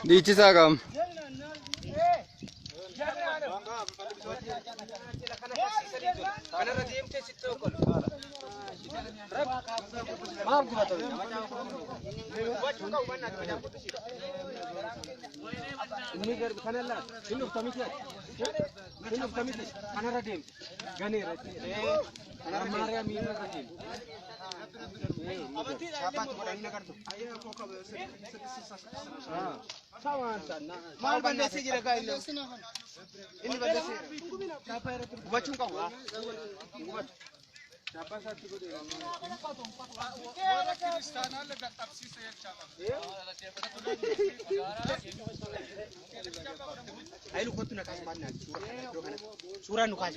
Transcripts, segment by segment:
Dhiichisaa qaama. Maal balleessee jira gaa inni balleessee hubachuun qabu Ailu kottu na kaas maal naati suuraan nu kaas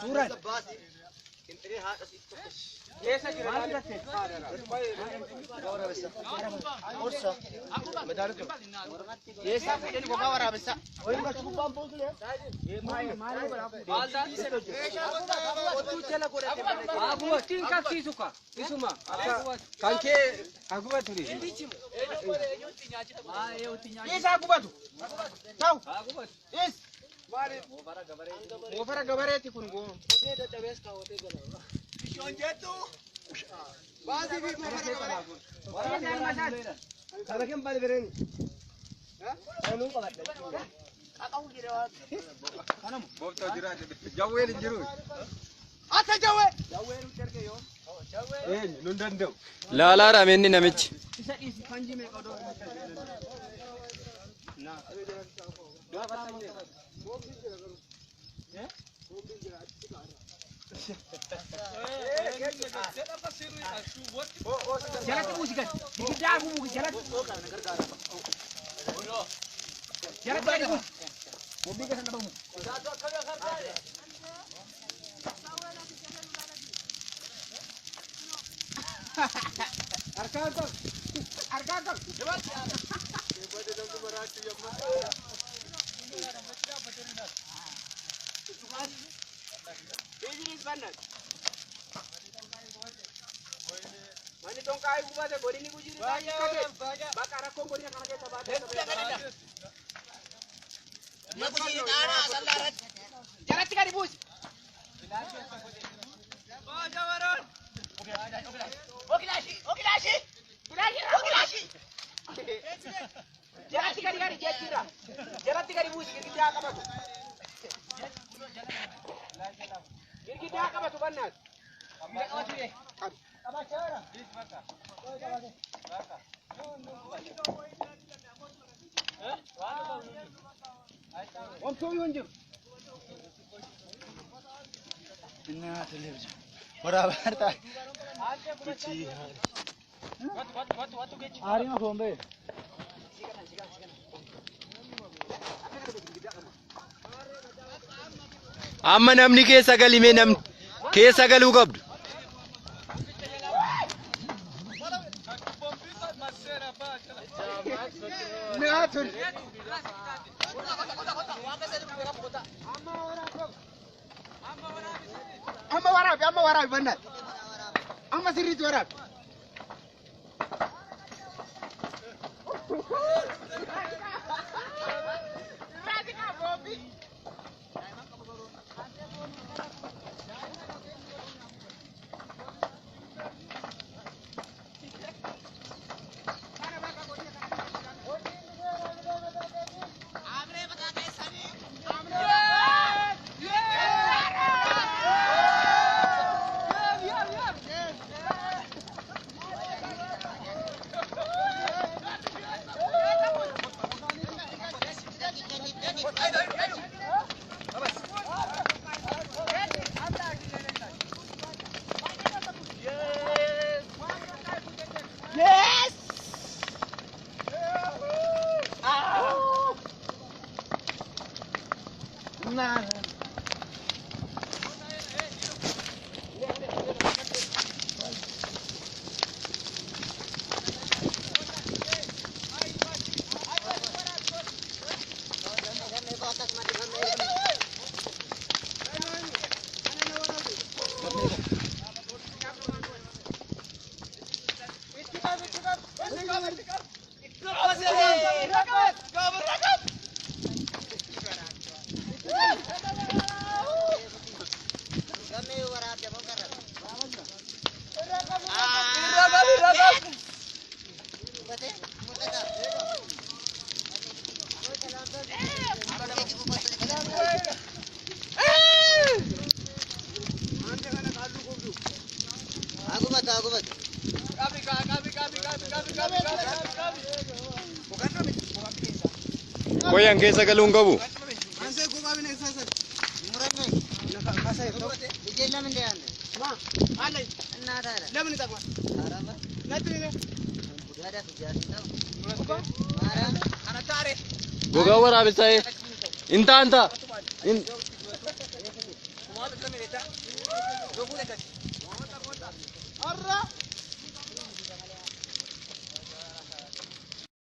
suuraan Keessa jira Orsa madaalatu Keessa fedhan gogaa waraabessa Moofara gabareeti kun goo Shonjetu baasi fi moofara gabareeti Kana kan bali bereni Anu qabadde Qaqawu jira Kanam Bofta jira jawweel jiru Ata jawweel terge yo nun danda'u Laalaadha menni namichi. Isa dhiisi kanji mee qodoo Na Jalati musikan, kita aku mungkin jalati. Jalati ada pun. Mobil ke sana bangun. Arkator. Cepat. Daripada dong tu meracun yang mana. Business banget. Mani tong kai gua deh, bodi ni gua jadi bakar aku bodi nak kerja sahabat. Nak jadi tanah asal larat. Jangan tiga ribu. Oh jawaran. Oke lagi. Jangan tiga hari jatira. Jangan 3,000 kita apa tu? Kita apa tu banat? Apa cara? Om Sowi unjuk. Benar television. Berabar tak? Kuci. What keci? Hari mah Bombay. Amma namni keessa galimee namni keessa galuu qabdu. Amma waraab banat. Amma sirriitti waraab. Koyan keessa galuun qabu. Gogaa waraabessaa inta.